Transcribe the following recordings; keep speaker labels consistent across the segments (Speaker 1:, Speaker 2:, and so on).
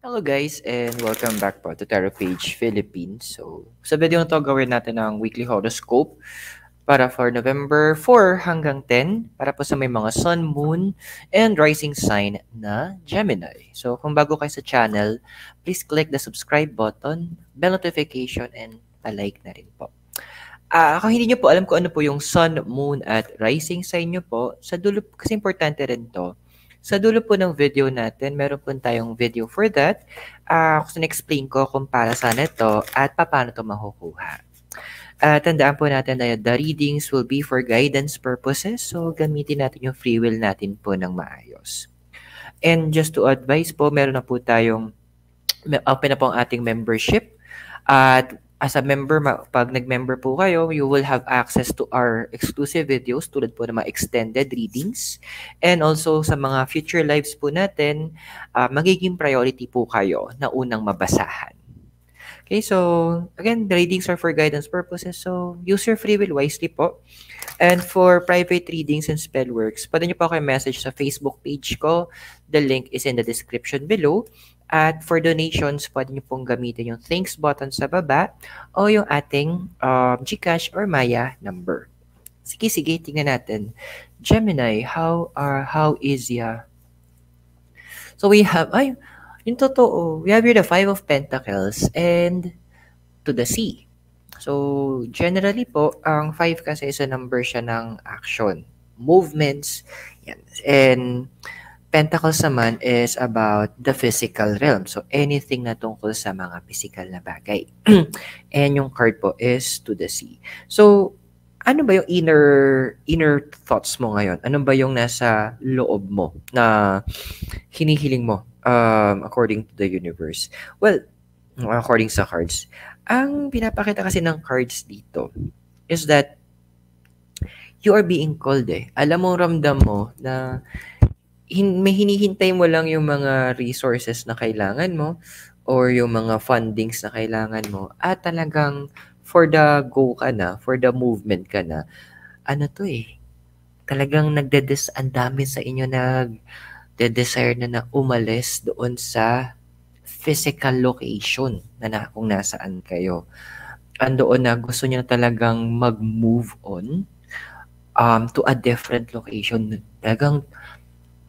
Speaker 1: Hello guys and welcome back po to Tarot Page Philippines. So, sa video na to gawin natin ang weekly horoscope para for November 4 hanggang 10 para po sa may mga sun, moon, and rising sign na Gemini. So, kung bago kayo sa channel, please click the subscribe button, bell notification, and like na rin po. Ako hindi nyo po alam kung ano po yung sun, moon, at rising sign nyo po. Sa dulo, kasi importante rin to. Sa dulo po ng video natin, meron po tayong video for that. Kung explain ko kung para saan ito at paano ito makukuha. Tandaan po natin na the readings will be for guidance purposes. So, gamitin natin yung free will natin po ng maayos. And just to advise po, meron na po tayong open na po ang ating membership. At as a member, pag nag-member po kayo, you will have access to our exclusive videos tulad po ng mga extended readings. And also sa mga future lives po natin, magiging priority po kayo na unang mabasahan. Okay, so again, the readings are for guidance purposes. So use your free will wisely po. And for private readings and spell works, pwede nyo po kayo message sa Facebook page ko. The link is in the description below. At for donations, pwede nyo pong gamitin yung thanks button sa baba o yung ating GCash or Maya number. Sige, tingnan natin. Gemini, how is ya? So we have, yung totoo, we have here the Five of Pentacles and to the Sea. So, generally po, ang 5 kasi is a number siya ng action, movements, yan. And Pentacles naman is about the physical realm. So, anything na tungkol sa mga physical na bagay. And yung card po is to the sea. So, ano ba yung inner thoughts mo ngayon? Ano ba yung nasa loob mo na hinihiling mo according to the universe? Well, according sa cards, ang pinapakita kasi ng cards dito is that you are being called eh. Alam mo, ramdam mo na may hinihintay mo lang yung mga resources na kailangan mo or yung mga fundings na kailangan mo at talagang for the go ka na, for the movement ka na, ano to eh, talagang ang dami sa inyo nagde-desire na umalis doon sa physical location na kung nasaan kayo. Andoon na gusto niyo na talagang mag-move on to a different location. Talagang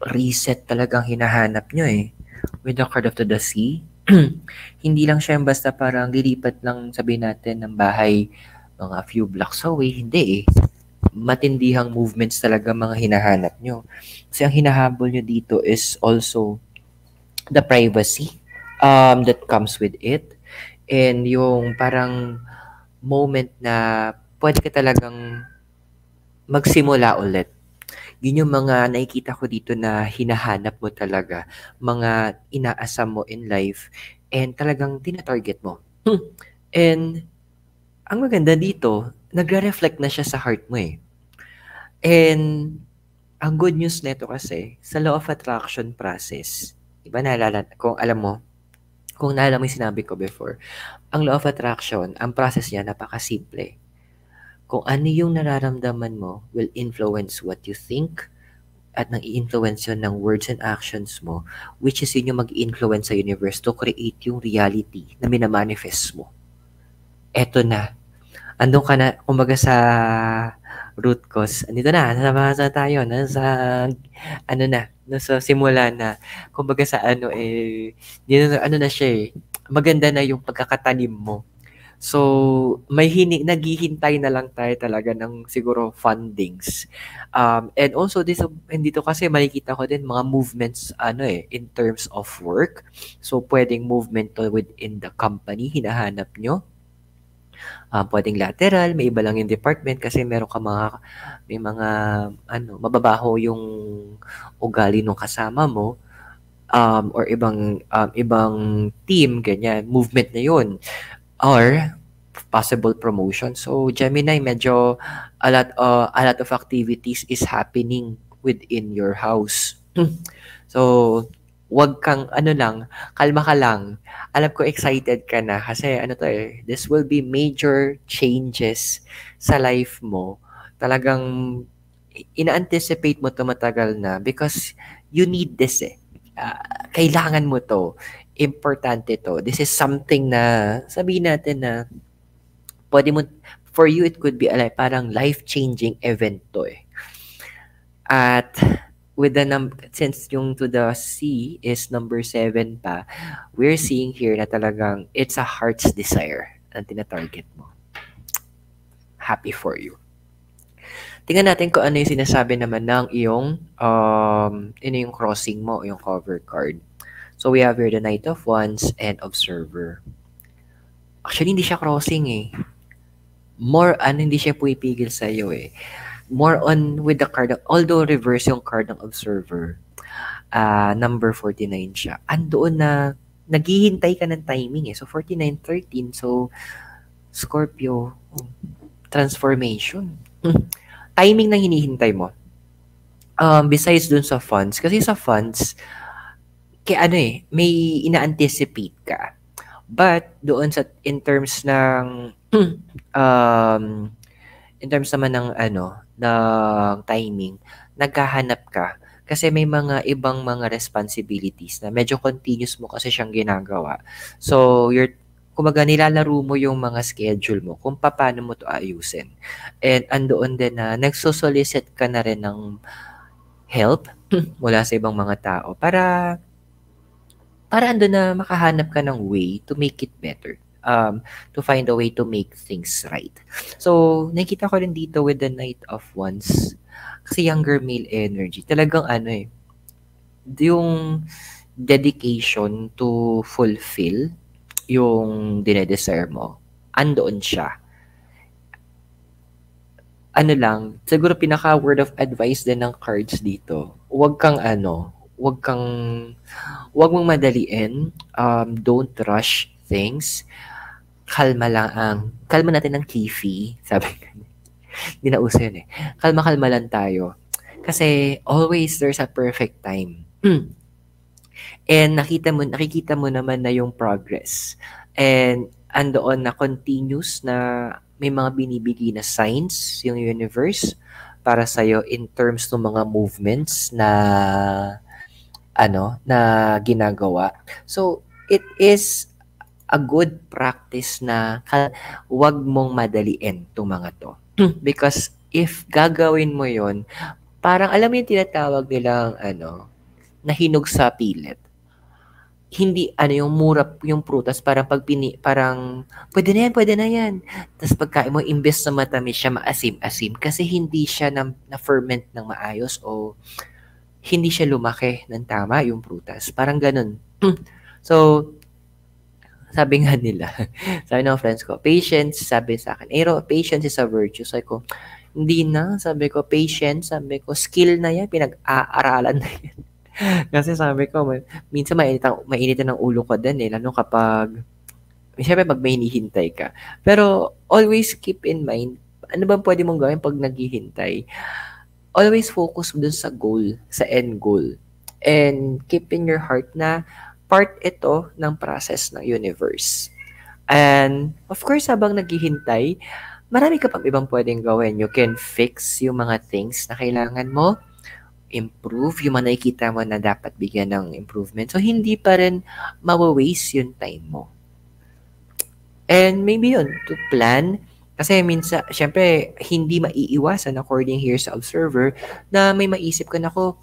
Speaker 1: reset talagang hinahanap nyo eh. With the card of the sea, hindi lang siya basta parang lilipat lang sabihin natin ng bahay mga few blocks away. Hindi eh. Matindihang movements talaga mga hinahanap nyo. Kasi ang hinahabol nyo dito is also the privacy that comes with it. And yung parang moment na pwede ka talagang magsimula ulit. Yun yung mga nakikita ko dito na hinahanap mo talaga, mga inaasam mo in life, and talagang tinatarget mo. And ang maganda dito, nagre-reflect na siya sa heart mo eh. And ang good news nito kasi, sa law of attraction process, iba naalala, kung naalala mo yung sinabi ko before, ang law of attraction, ang process niya napakasimple. Kung ano yung nararamdaman mo will influence what you think at nang i-influence yun ng words and actions mo, which is yun yung mag-influence sa universe to create yung reality na minamanifest mo. Eto na. Andun ka na, kumbaga sa root cause. Andito na, nasa tayo, nasa simula na. Kumbaga sa ano na siya eh. Maganda na yung pagkakatanim mo. So, naghihintay na lang tayo talaga ng siguro fundings. And also, dito kasi makikita ko din mga movements in terms of work. So, pwedeng movement to within the company, hinahanap nyo. Pwedeng lateral, may iba lang yung department kasi may mga mababaho yung ugali ng kasama mo. Or ibang team, ganyan, movement na yun. Or possible promotion. So Gemini, medyo a lot of activities is happening within your house. So wag kang kalma ka lang. Alam ko excited ka na kasi this will be major changes sa life mo. Talagang ina-anticipate mo 'to matagal na because you need this eh. kailangan mo to. Importante to. This is something na sabihin natin na pwede mo, for you, it could be parang life-changing event to eh. At with the since yung to the C is number 7 pa, we're seeing here na talagang it's a heart's desire ang tina-target mo. Happy for you. Tingnan natin kung ano yung sinasabi naman ng iyong yung crossing mo, yung cover card. So we have here the Knight of Wands and Observer. Actually, hindi siya crossing eh. More hindi siya pumipigil sa iyo eh. More on with the card, although reverse yung card ng Observer, number 49 siya. Andoon na naghihintay ka ng timing eh. So 49-13, so Scorpio, transformation. Timing na hinihintay mo. Besides dun sa funds, kasi sa funds, kaya may ina-anticipate ka. But doon sa in terms ng in terms naman ng ng timing, naghahanap ka kasi may mga ibang mga responsibilities na medyo continuous mo kasi siyang ginagawa. So kumbaga nilalaro mo yung mga schedule mo kung paano mo to ayusin. And andoon din na nagsosolicit ka na rin ng help mula sa ibang mga tao para andun na makahanap ka ng way to make it better. To find a way to make things right. So, nakita ko rin dito with the Knight of Wands, kasi younger male energy, talagang yung dedication to fulfill yung dinedesire mo, andoon siya. Siguro pinaka word of advice din ng cards dito, wag mong madaliin, don't rush things, kalma natin ang kifi, sabi ko. Hindi na uso yun eh. Kalma lang tayo. Kasi always there's a perfect time. And nakikita mo naman na yung progress. And andoon na continuous na may mga binibigay na signs yung universe para sa'yo in terms ng mga movements na na ginagawa. So, it is a good practice na wag mong madaliin itong mga to. Because if gagawin mo yon, parang alam mo yung tinatawag nilang nahinog sa pilit. Hindi yung mura yung prutas, parang parang pwede na yan. Tapos pagkain mo, imbes na matamis siya, maasim-asim kasi hindi siya na-ferment ng maayos o hindi siya lumaki ng tama yung prutas. Parang ganun. So, sabi nga nila, sabi ng friends ko, patience, sabi sa akin, patience is a virtue. Sabi ko, hindi na. Sabi ko, patience, sabi ko, skill na yan, pinag-aaralan na yan. Kasi sabi ko, minsan mainitan ng ulo ko din lalo kapag, syempre pag may hinihintay ka. Pero always keep in mind, ano ba pwede mong gawin pag naghihintay? Always focus dun sa goal, sa end goal. And keep in your heart na part ito ng process ng universe. And of course, habang naghihintay, marami ka pang ibang pwedeng gawin. You can fix yung mga things na kailangan mo, improve yung mga nakikita mo na dapat bigyan ng improvement. So, hindi pa rin mawa-waste yung time mo. And maybe yun, to plan. Kasi minsan, syempre, hindi maiiwasan according here sa Observer na may maisip ka na baka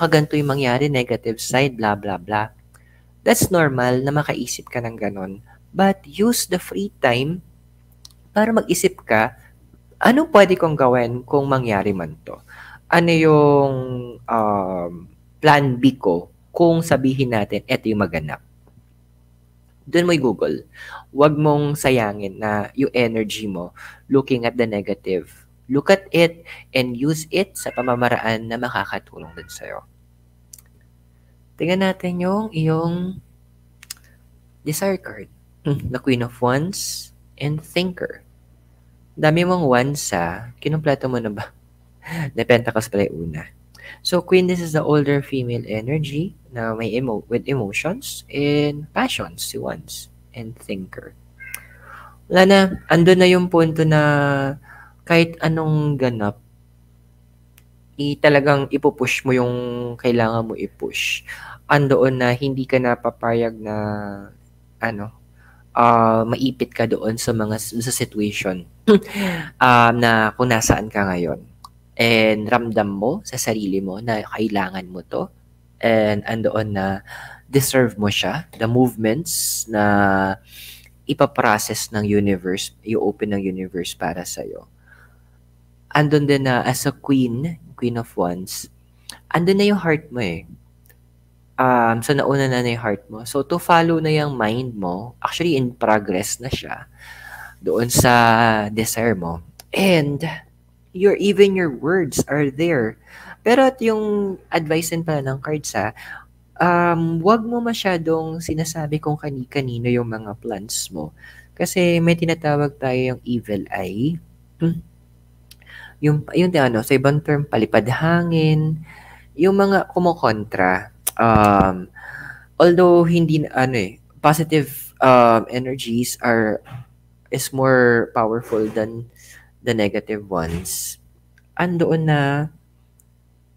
Speaker 1: ganito yung mangyari, negative side, blah, blah, blah. That's normal na makaisip ka ng ganon. But use the free time para mag-isip ka, ano pwede kong gawin kung mangyari man to? Ano yung plan B ko kung sabihin natin, eto yung maganap. Doon mo i-Google. Huwag mong sayangin na yung energy mo looking at the negative. Look at it and use it sa pamamaraan na makakatulong din sa'yo. Tingnan natin yung iyong desire card. The Queen of Wands and Thinker. Dami mong wands kinumpleto mo na ba? The Pentacles pala yung una. So, Queen, this is the older female energy na may with emotions and passions, si Wands and Thinker. Wala na, andun na yung punto na kahit anong ganap, talagang ipupush mo yung kailangan mo i-push. Andoon na hindi ka na papayag na ano, maipit ka doon sa sa situation na kung nasaan ka ngayon. And ramdam mo sa sarili mo na kailangan mo to. And andoon na deserve mo siya. The movements na ipaprocess ng universe, i-open ng universe para sa'yo. Andun din na as a queen of wands, andun na yung heart mo eh. So nauna na yung heart mo. So to follow na yung mind mo, actually in progress na siya doon sa desire mo. And even your words are there. Pero at yung advice din pala ng cards wag mo masyadong sinasabi kung kani-kanino yung mga plans mo. Kasi may tinatawag tayo yung evil eye. Yung ano, sa ibang term, palipad hangin, yung mga kumokontra. Although hindi positive energies is more powerful than the negative ones. Andoon na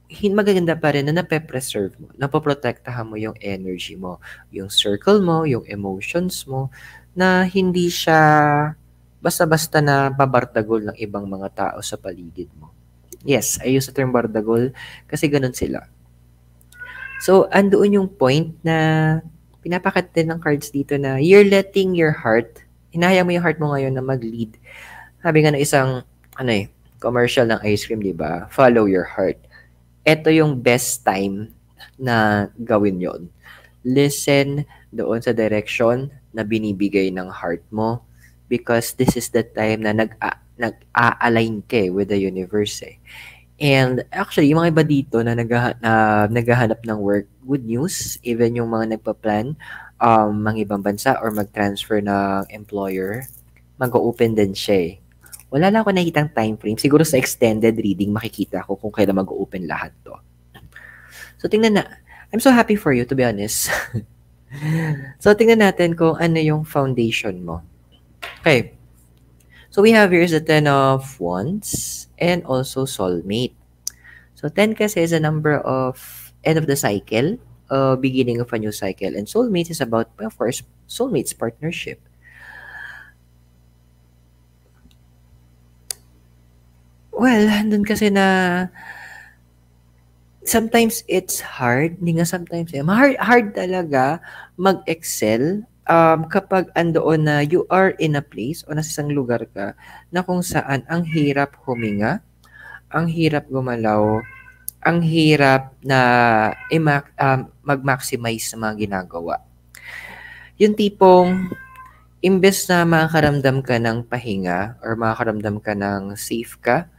Speaker 1: magaganda pa rin na nape-preserve mo, napoprotektahan mo yung energy mo, yung circle mo, yung emotions mo, na hindi siya basta-basta na babardagol ng ibang mga tao sa paligid mo. Yes, I use the term bardagol kasi ganun sila. So, andoon yung point na pinapakat din ng cards dito na you're letting your heart, hinahayaan mo yung heart mo ngayon na mag-lead. Sabi nga ng isang commercial ng ice cream, di ba? Follow your heart. Ito yung best time na gawin yon. Listen doon sa direction na binibigay ng heart mo because this is the time na nag-a-align ka with the universe eh. And actually, yung mga iba dito na naghahanap ng work, good news, even yung mga nagpa-plan mga ibang bansa or mag-transfer ng employer, mag-open din siya eh. Wala lang ako nakitang time frame. Siguro sa extended reading, makikita ko kung kailan mag-open lahat to. So, tingnan na. I'm so happy for you, to be honest. So, tingnan natin kung ano yung foundation mo. Okay. So, we have here is the 10 of Wands and also Soulmate. So, 10 kasi is a number of end of the cycle, beginning of a new cycle. And Soulmate is about, of course, soulmates partnership. Well, andun kasi na sometimes it's hard, hindi nga sometimes hard talaga mag-excel kapag andoon na you are in a place o nasa isang lugar ka na kung saan ang hirap huminga, ang hirap gumalaw, ang hirap na mag-maximize sa mga ginagawa. Yung tipong imbes na makakaramdam ka ng pahinga or makakaramdam ka ng safe ka,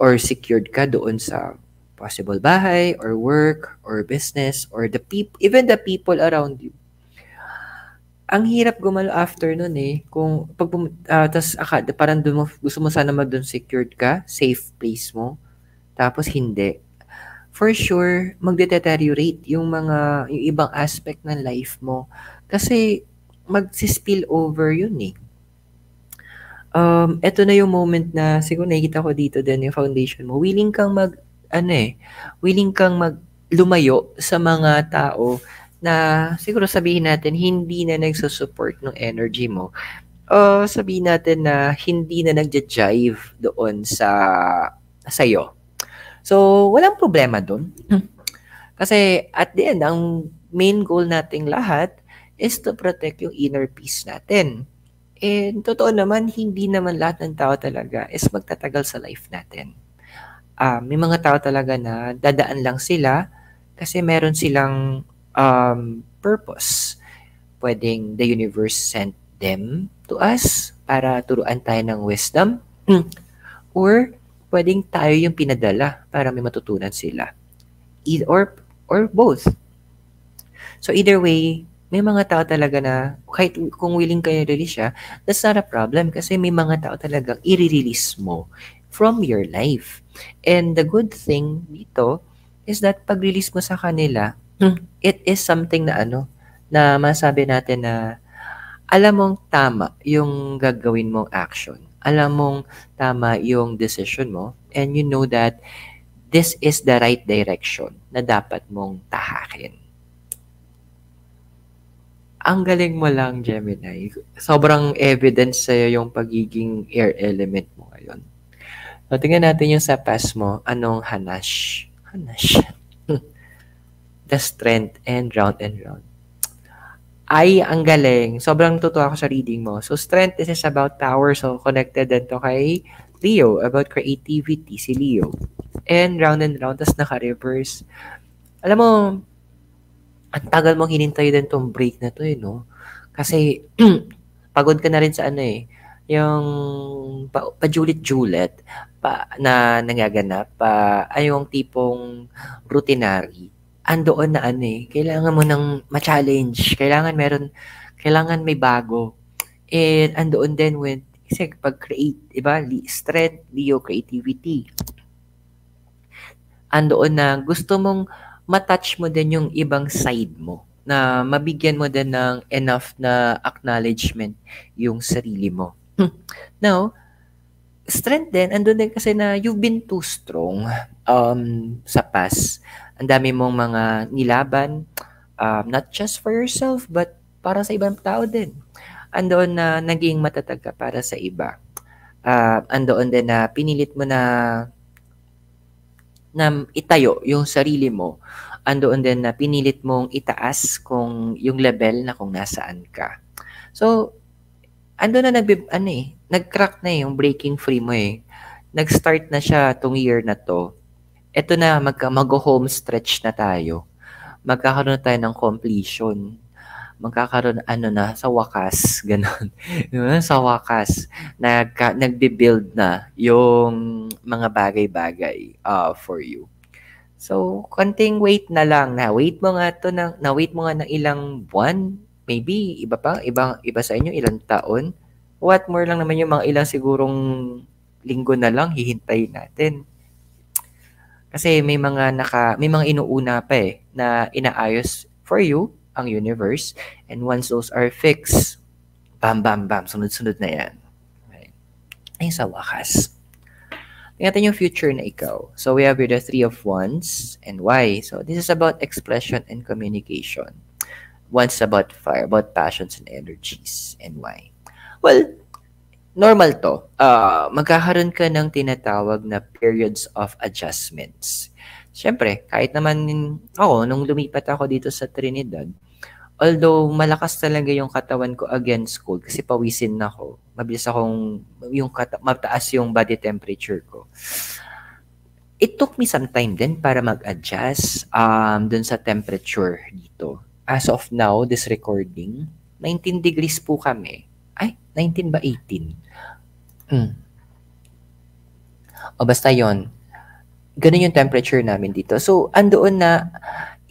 Speaker 1: or secured ka doon sa possible bahay or work or business or even the people around you. Ang hirap gumalo after nun eh. Kung tas parang doon mo, gusto mo sana doon secured ka, safe place mo, tapos hindi. For sure, magdeteriorate yung ibang aspect ng life mo. Kasi mag-spill over yun eh. Eto na yung moment na siguro nakikita ko dito din yung foundation mo. Willing kang lumayo sa mga tao na siguro sabihin natin hindi na nagsusupport ng energy mo. Sabihin natin na hindi na nagja-jive doon sa'yo. So, walang problema doon. Kasi at the end, ang main goal nating lahat is to protect yung inner peace natin. And totoo naman, hindi naman lahat ng tao talaga is magtatagal sa life natin. May mga tao talaga na dadaan lang sila kasi meron silang purpose. Pwedeng the universe sent them to us para turuan tayo ng wisdom. Or pwedeng tayo yung pinadala para may matutunan sila. Or both. So either way, may mga tao talaga na kahit kung willing kayo release siya, that's not a problem kasi may mga tao talagang i-release mo from your life. And the good thing dito is that pag-release mo sa kanila, it is something na na masabi natin na alam mong tama yung gagawin mong action. alam mong tama yung decision mo, and you know that this is the right direction na dapat mong tahakin. Ang galing mo lang, Gemini. Sobrang evidence sa'yo yung pagiging air element mo ngayon. So, tingnan natin yung sa past mo. Anong hanash? Hanash. The strength and round and round. Ay, ang galing. Sobrang natutuwa ako sa reading mo. So, strength, this is about power. So, connected din to kay Leo, about creativity, si Leo. And round, tas naka-reverse. Alam mo, ang tagal mong hinintay din tong break na to no? Kasi, pagod ka na rin sa ano yung pajulit-julit na nangaganap, ay yung tipong routinary. Andoon na kailangan mo ng ma-challenge, kailangan may bago. And andoon din kasi pag-create, diba? Strength, Leo, creativity. Andoon na gusto mong matouch mo din yung ibang side mo, na mabigyan mo din ng enough na acknowledgement yung sarili mo. Now, strength din, andun din kasi na you've been too strong sa past. Ang dami mong mga nilaban, not just for yourself, but para sa ibang tao din. Andoon na naging matatag ka para sa iba. Andoon din na pinilit mo na itayo yung sarili mo. Andoon din na pinilit mong itaas kung yung level na kung nasaan ka. So, ando na nag-crack na yung breaking free mo Nag-start na siya tong year na to. Ito na, mag-home stretch na tayo. Magkakaroon na tayo ng completion. Magkakaroon, na, sa wakas, ganun. Sa wakas, nagbe-build na yung mga bagay-bagay for you. So, konting wait na lang. Na-wait mo nga ng ilang buwan, maybe iba sa inyo ilang taon. What more lang naman yung mga ilang sigurong linggo na lang hihintayin natin. Kasi may mga inuuna pa na inaayos for you ang universe, and once those are fixed, bam bam bam, sunod-sunod na yan. Okay. Ay sa wakas. Tingnan yung future na ikaw. So we have here the 3 of Wands and why. So this is about expression and communication. Wands about fire, about passions and energies, and why. Well, normal to. Magkakaroon ka ng tinatawag na periods of adjustments. Siyempre, kahit naman ako, nung lumipat ako dito sa Trinidad, although malakas talaga yung katawan ko against cold kasi pawisin na ako, mabilis akong, mataas yung body temperature ko. It took me some time din para mag-adjust dun sa temperature dito. As of now, this recording, 19 degrees po kami. Ay, 19 ba 18? O basta yon. Ganun yung temperature namin dito. So, andoon na,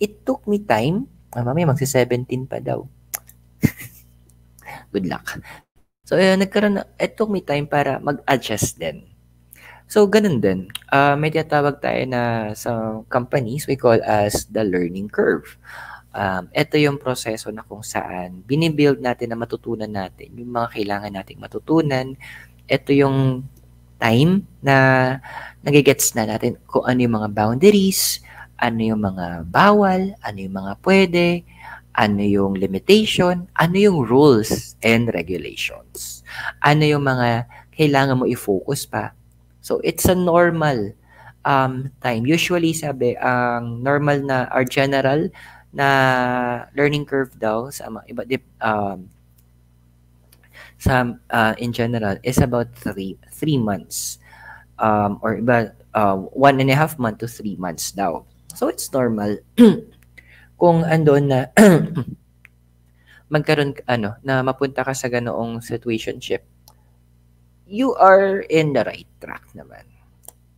Speaker 1: it took me time. Mamaya magsi-17 pa daw. Good luck. So, it took me time para mag-adjust din. So, ganun din. May tinatawag tayo na sa companies, we call as the learning curve. Ito yung proseso na kung saan binibuild natin na matutunan natin yung mga kailangan nating matutunan. Ito yung time na nagigets na natin kung ano yung mga boundaries, ano yung mga bawal, ano yung mga pwede, ano yung limitation, ano yung rules and regulations. Ano yung mga kailangan mo i-focus pa. So, it's a normal time. Usually, sabi, ang normal na, or general na learning curve daw sa mga iba in general is about 3 months or iba 1.5 months to 3 months daw. So it's normal kung andoon na magkaroon na mapunta ka sa ganoong situationship, you are in the right track naman.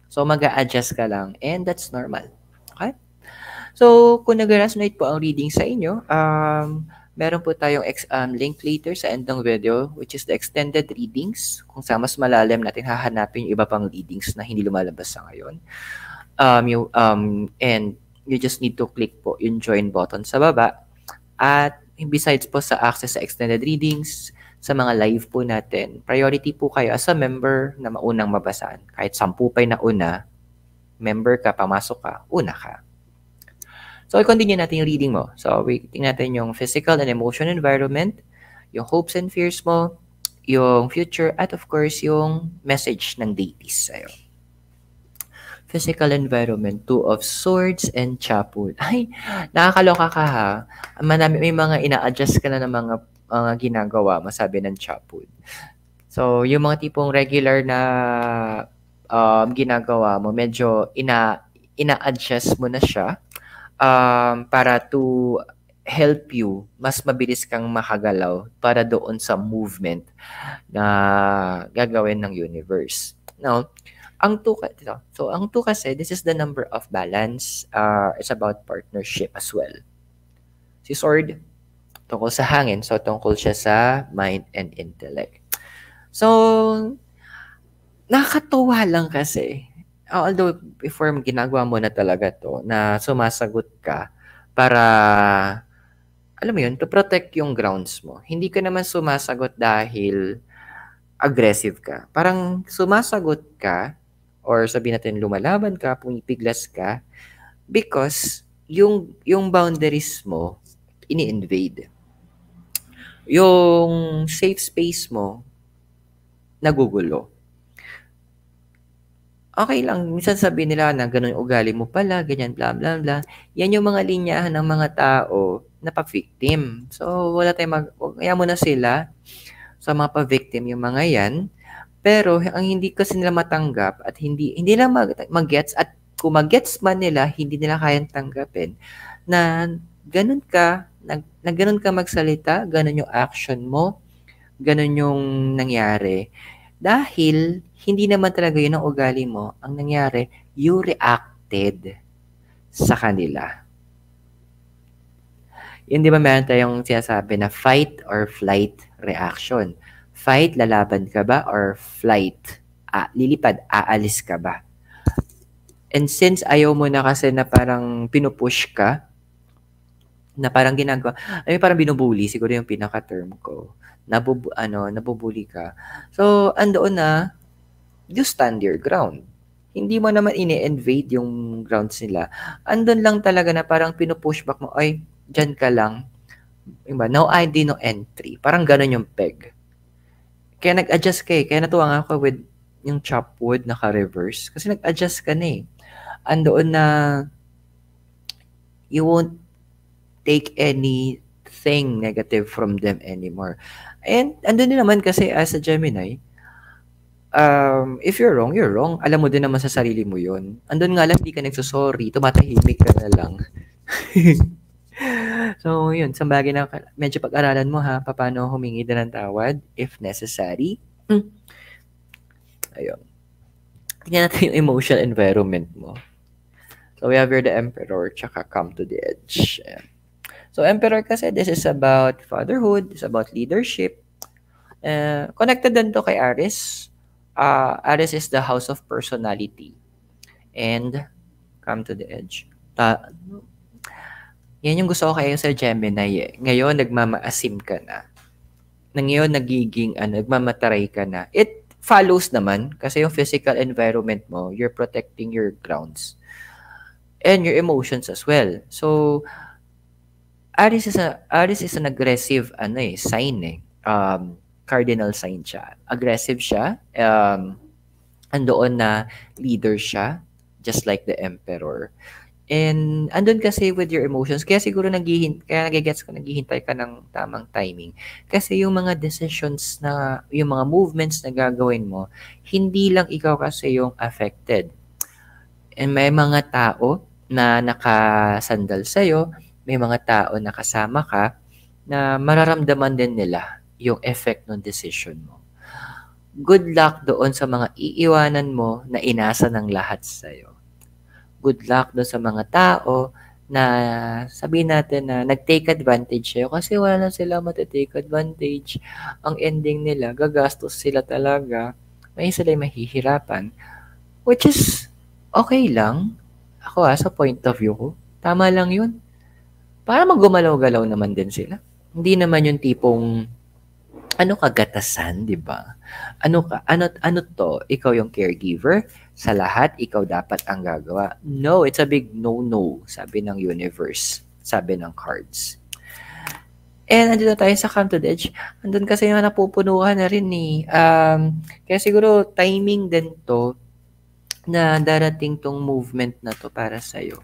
Speaker 1: So mag-a-adjust ka lang and that's normal. Okay? So kung nag-resonate po ang reading sa inyo, meron po tayong link later sa end ng video, which is the extended readings. Kung sa mas malalim natin hahanapin yung iba pang readings na hindi lumalabas sa ngayon. And you just need to click po yung join button sa baba. At besides po sa access sa extended readings, sa mga live po natin, priority po kayo as a member na maunang mabasahan. Kahit 10 pa'y nauna, member ka, pamasok ka, una ka. So, i-continue natin yung reading mo. So, tingnan natin yung physical and emotional environment, yung hopes and fears mo, yung future, at of course, yung message ng deities sa'yo. Physical environment, 2 of swords and chapwood. Ay, nakakaloka ka ha. May mga ina-adjust ka na ng mga ginagawa, masabi ng chapwood. So, yung mga tipong regular na ginagawa mo, medyo ina-adjust mo na siya para to help you, mas mabilis kang makagalaw para doon sa movement na gagawin ng universe. Now, ang 2 So, ang 2 kasi, this is the number of balance. It's about partnership as well. Si sword, tungkol sa hangin. So, tungkol siya sa mind and intellect. So, nakakatuwa lang kasi. Although, before ginagawa mo na talaga to, na sumasagot ka para, alam mo yun, to protect yung grounds mo. Hindi ka naman sumasagot dahil aggressive ka. Parang sumasagot ka, or sabihin natin lumalaban ka, pumipiglas ka, because yung boundaries mo, ini-invade. Yung safe space mo, nagugulo. Okay lang, minsan sabihin nila na ganun yung ugali mo pala, ganyan, bla bla bla. Yan yung mga linyahan ng mga tao na pa-victim. So, wala tayong kaya mo na sila sa mga pa-victim yung mga yan. Pero ang hindi kasi nila matanggap at hindi nila mag-gets, at kung mag-gets man nila, hindi nila kayang tanggapin na ganun ka, na ganun ka magsalita, ganun yung action mo, ganun yung nangyari. Dahil hindi naman talaga yun ang ugali mo. Ang nangyari, you reacted sa kanila. Yun, di ba meron tayong sinasabi na fight or flight reaction? Fight, lalaban ka ba? Or flight, lilipad, aalis ka ba? And since ayaw mo na kasi na parang pinupush ka, na parang ginagawa, parang binubuli, siguro yung pinaka-term ko. Nabubuli ka. So, andoon na, you stand your ground. Hindi mo naman ini-invade yung grounds nila. Andun lang talaga na parang pinupush back mo, ay, dyan ka lang. No ID, no entry. Parang ganun yung peg. Kaya nag-adjust ka eh. Kaya natuwa nga ako with yung chopwood naka-reverse. Kasi nag-adjust ka na eh. Andoon na you won't take anything negative from them anymore. And andun din naman kasi as a Gemini, if you're wrong, you're wrong. Alam mo din naman sa sarili mo yun. Andun nga lang, hindi ka nagsusorry, tumatahimik ka na lang. So, yun, sa bagay na medyo pag-aralan mo ha, paano humingi din ng tawad if necessary. Ayun. Tingnan natin yung emotional environment mo. So, we have here the Emperor, tsaka come to the edge. Ayan. So, Emperor kasi, this is about fatherhood, it's about leadership. Connected din to kay Aries. Aries is the house of personality. And, come to the edge. Yan yung gusto ko kayo sa Gemini eh. Ngayon, nagmamaasim ka na. Ngayon, nagmamataray ka na. It follows naman, kasi yung physical environment mo, you're protecting your grounds. And your emotions as well. So, Aries is an aggressive sign eh. Cardinal sign siya. Aggressive siya. Andoon na leader siya, just like the Emperor. And andun kasi with your emotions, kaya siguro naghihintay ka ng tamang timing. Kasi yung mga decisions yung mga movements na gagawin mo, hindi lang ikaw kasi yung affected. And may mga tao na nakasandal sa'yo, may mga tao na kasama ka na mararamdaman din nila yung effect ng decision mo. Good luck doon sa mga iiwanan mo na inasa ng lahat sa'yo. Good luck doon sa mga tao na sabihin natin na nag-take advantage sa'yo kasi wala na sila matitake advantage. Ang ending nila, gagastos sila talaga. May sila mahihirapan. Which is okay lang. Ako sa point of view ko, tama lang yun. Para magumalaw-galaw naman din sila. Hindi naman yung tipong ano kagatasan, 'di ba? Ano 'to, ikaw yung caregiver, sa lahat ikaw dapat ang gagawa. No, it's a big no-no, sabi ng universe, sabi ng cards. And andito tayo sa Come to the Edge. Andun kasi yung napupunuhan na rin eh. Kaya siguro timing din to na darating tong movement na to para sa'yo.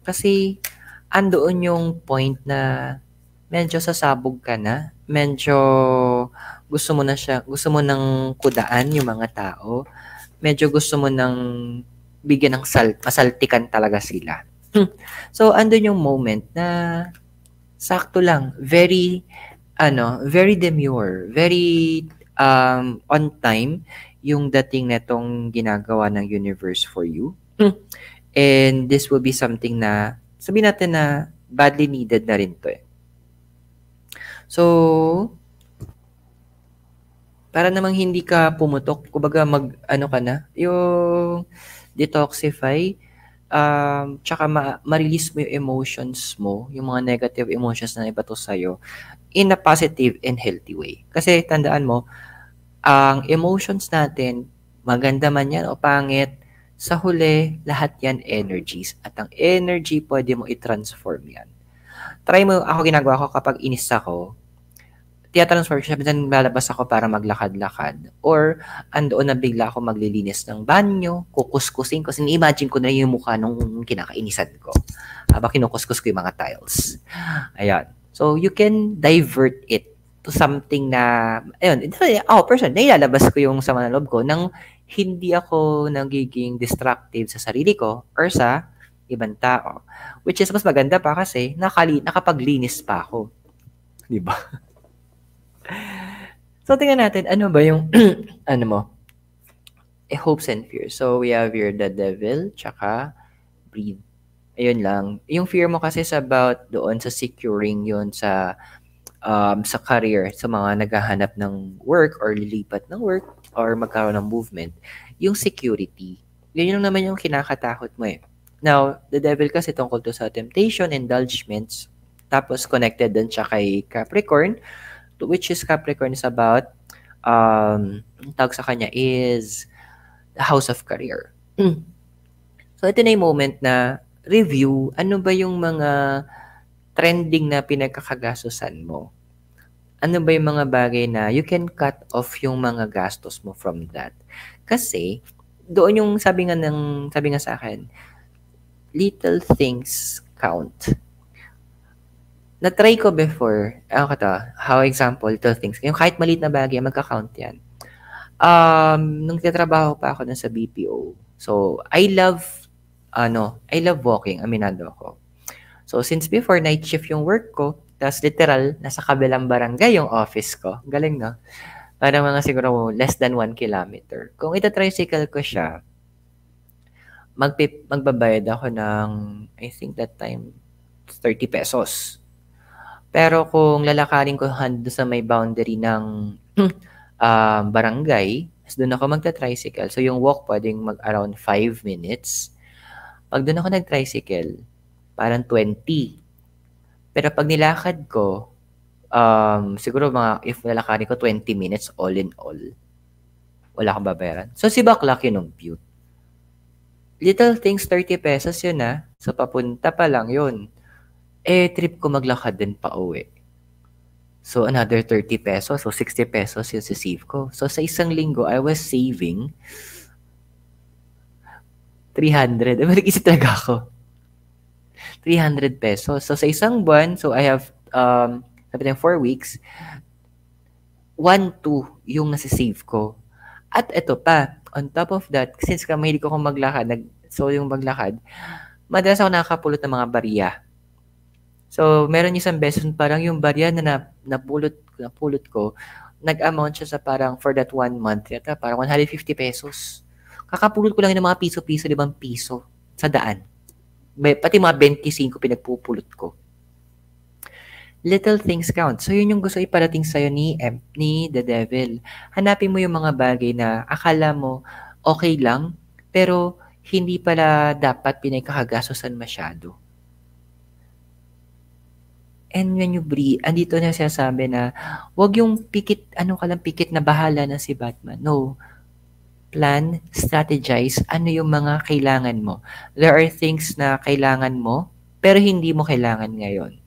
Speaker 1: Kasi andoon yung point na medyo sasabog ka na, medyo gusto mo nang kudaan yung mga tao, medyo gusto mo nang bigyan ng masaltikan talaga sila. So, andun yung moment na sakto lang, very demure, very on time yung dating netong ginagawa ng universe for you. And this will be something na, sabihin natin na badly needed na rin to eh. So, para namang hindi ka pumutok, kumbaga ano ka na, yung detoxify, tsaka ma-release mo yung emotions mo, yung mga negative emotions na ibato sa'yo, in a positive and healthy way. Kasi tandaan mo, ang emotions natin, maganda man yan o pangit, sa huli, lahat yan energies. At ang energy, pwede mo i-transform yan. Try mo, ako ginagawa ko kapag inis ako, tia-transfer siya, minsan lalabas ako para maglakad-lakad. Or, andoon na bigla ako maglilinis ng banyo, kukuskusin ko. Imagine ko na yung mukha nung kinakainisan ko. Habang kinukuskus ko yung mga tiles. Ayan. So, you can divert it to something na, ayun, personally, nailalabas ko yung sama ng loob ko nang hindi ako nagiging destructive sa sarili ko or sa ibang tao. Which is, mas maganda pa kasi nakapaglinis pa ako. Diba? So, tingnan natin, ano ba yung, ano mo, hopes and fears. So, we have here the devil, tsaka breathe. Ayun lang. Yung fear mo kasi is about doon sa securing yun sa career, sa mga naghahanap ng work or lilipat ng work or magkaroon ng movement. Yung security. Yun yung naman yung kinakatakot mo eh. Now, the devil kasi tungkol to sa temptation, indulgements, tapos connected din siya kay Capricorn, which is Capricorn is about, ang tawag sa kanya is the house of career. So, ito na yung moment na review, ano ba yung mga trending na pinagkakagastusan mo? Ano ba yung mga bagay na you can cut off yung mga gastos mo from that? Kasi, doon yung sabi nga sa akin, little things count. Na-try ko before, how example, little things. Yung kahit maliit na bagay, magka-count yan. Nung titrabaho pa ako sa BPO, so I love walking, aminado ako. So since before night shift yung work ko, tas literal, nasa kabilang barangay yung office ko. Galing, no? Parang mga siguro less than 1 kilometer. Kung ita-tricycle ko siya, magbabayad ako ng, I think that time, 30 pesos. Pero kung lalakarin ko doon sa may boundary ng barangay, doon ako magta-tricycle. So yung walk pwedeng mag-around 5 minutes. Pag doon ako nag-tricycle, parang 20. Pero pag nilakad ko, siguro if lalakarin ko 20 minutes all in all, wala akong babayaran. So si Baclac yun ang beaut. Little things, 30 pesos yun So papunta pa lang yun. Trip ko maglakad din pa uwi. So, another 30 pesos. So, 60 pesos yung save ko. So, sa isang linggo, I was saving 300. Mag-isip talaga ako. 300 pesos. So, sa isang buwan, so I have, 4 weeks, 1-2 yung nasisave ko. At ito pa, on top of that, since mahilig ko maglakad, yung maglakad, madalas ako nakakapulot ng mga barya. So, meron isang beses parang yung barya na napulot ko, nag-amount siya sa parang for that 1 month, yata parang 150 pesos. Kakapulot ko lang ng mga piso-piso, 5 piso sa daan. Pati mga 25 pinagpupulot ko. Little things count. So, yun yung gusto iparating sa'yo ni The Devil. Hanapin mo yung mga bagay na akala mo okay lang, pero hindi pala dapat pinagkakagastosan masyado. And when you breathe, andito na sinasabi na, wag yung pikit, ano ka lang, pikit na bahala na si Batman. No. Plan, strategize, ano yung mga kailangan mo. There are things na kailangan mo, pero hindi mo kailangan ngayon.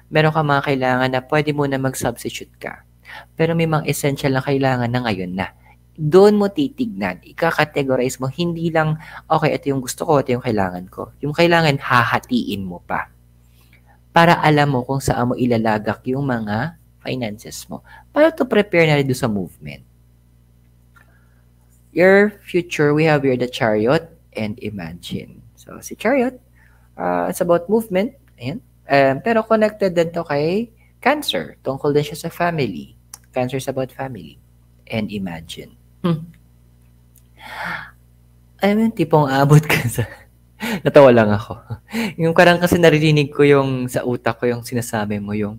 Speaker 1: Meron ka mga kailangan na pwede mo na mag-substitute ka. Pero may mga essential na kailangan na ngayon na. Doon mo titignan, ika-categorize mo, hindi lang, okay, ito yung gusto ko, ito yung kailangan ko. Yung kailangan, hahatiin mo pa. Para alam mo kung saan mo ilalagak yung mga finances mo. Para to prepare na rin doon sa movement. Your future, we have here the Chariot and Imagine. So, si Chariot, it's about movement. Ayan. Pero connected din to kay Cancer. Tungkol din siya sa family. Cancer is about family. And Imagine. Alam mo yung tipong abot ka sa... Natawa lang ako. Yung karang kasi naririnig ko yung sa utak ko yung sinasabi mo yung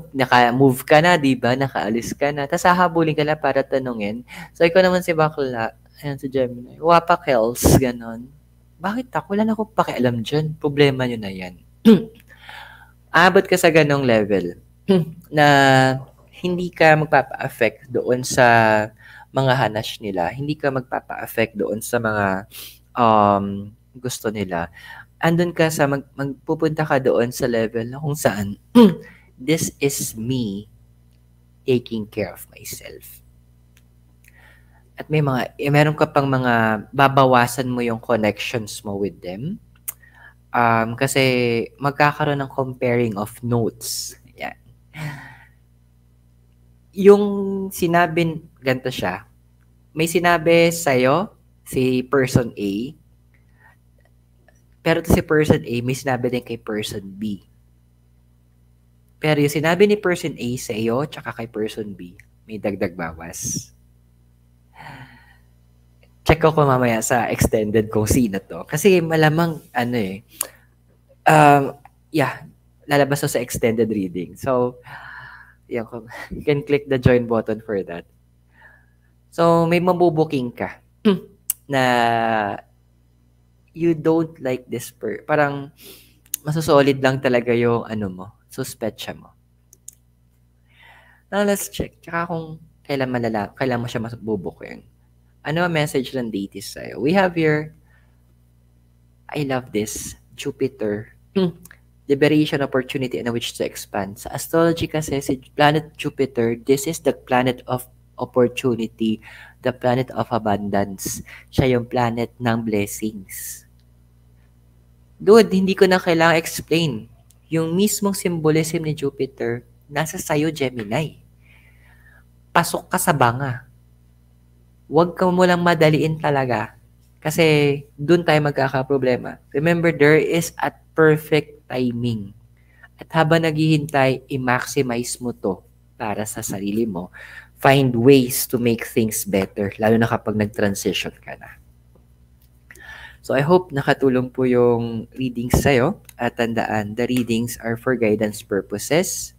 Speaker 1: naka-move ka na, di ba? Nakaalis ka na. Tapos hahabulin ka na para tanungin. So, ikaw naman si Bakla. Ayan si Gemini. Wapa Kels, ganon. Bakit ako? Wala na akong pakialam dyan. Problema nyo na yan. Abot ka sa ganong level na hindi ka magpapa-affect doon sa mga hanash nila. Hindi ka magpapa-affect doon sa mga gusto nila. Andun ka sa magpupunta ka doon sa level na kung saan this is me taking care of myself. At meron ka pang mga babawasan mo yung connections mo with them. Kasi magkakaroon ng comparing of notes. Yan. Yung sinabi, ganito siya, may sinabi sa'yo, si person A, pero si person A, may sinabi din kay person B. Pero yung sinabi ni person A sa iyo, tsaka kay person B, may dagdag bawas. Check ko mamaya sa extended kung sino to. Kasi malamang, lalabas to sa extended reading. So, you can click the join button for that. So, may mabubuking ka na you don't like this parang masusolid lang talaga yung suspecha mo. Now, let's check. Tsaka kung kailan mo siya mabubuking. Ano ang message ng deities sa'yo? We have here, I love this, Jupiter. Liberation, opportunity, and a wish to expand. Sa astrology kasi, si planet Jupiter, this is the planet of opportunity, the planet of abundance. Siya yung planet ng blessings. Dude, hindi ko na kailangang explain. Yung mismong symbolism ni Jupiter, nasa sayo, Gemini. Pasok ka sa banga. Huwag ka mo lang madaliin talaga. Kasi dun tayo magkakaproblema. Remember, there is at perfect timing. At habang naghihintay, i-maximize mo to para sa sarili mo. Find ways to make things better, lalo na kapag nag-transition ka na. So I hope nakatulong po yung readings sa'yo. At tandaan, the readings are for guidance purposes.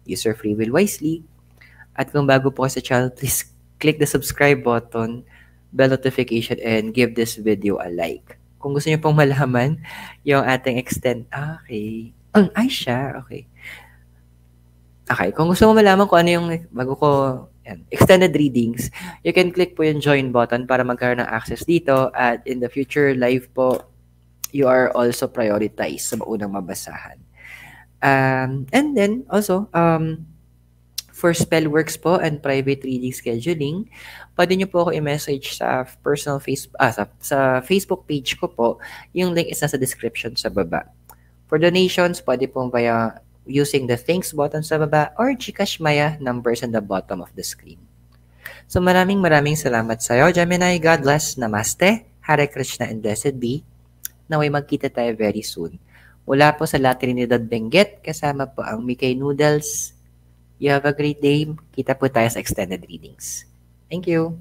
Speaker 1: Use your free will wisely. At kung bago po ka sa channel, please click the subscribe button, bell notification, and give this video a like. Kung gusto niyo pong malaman yung ating okay. Ay siya, okay. Okay, kung gusto mo malaman kung ano yung bago ko extended readings, you can click po yung join button para magkaroon ng access dito. At in the future live po, you are also prioritized sa maunang mabasahan. And then also, for spellworks po and private reading scheduling, pwede nyo po ako i-message sa personal sa Facebook page ko po. Yung link is nasa description sa baba. For donations, pwede po via using the thanks button sa baba or Gcash Maya numbers on the bottom of the screen. So maraming salamat sa iyo, Gemini. God bless. Namaste. Hare Krishna and blessed be. Naway magkita tayo very soon. Mula po sa La Trinidad Benguet, kasama po ang Mikay Noodles. You have a great day. Kita po tayo sa extended readings. Thank you.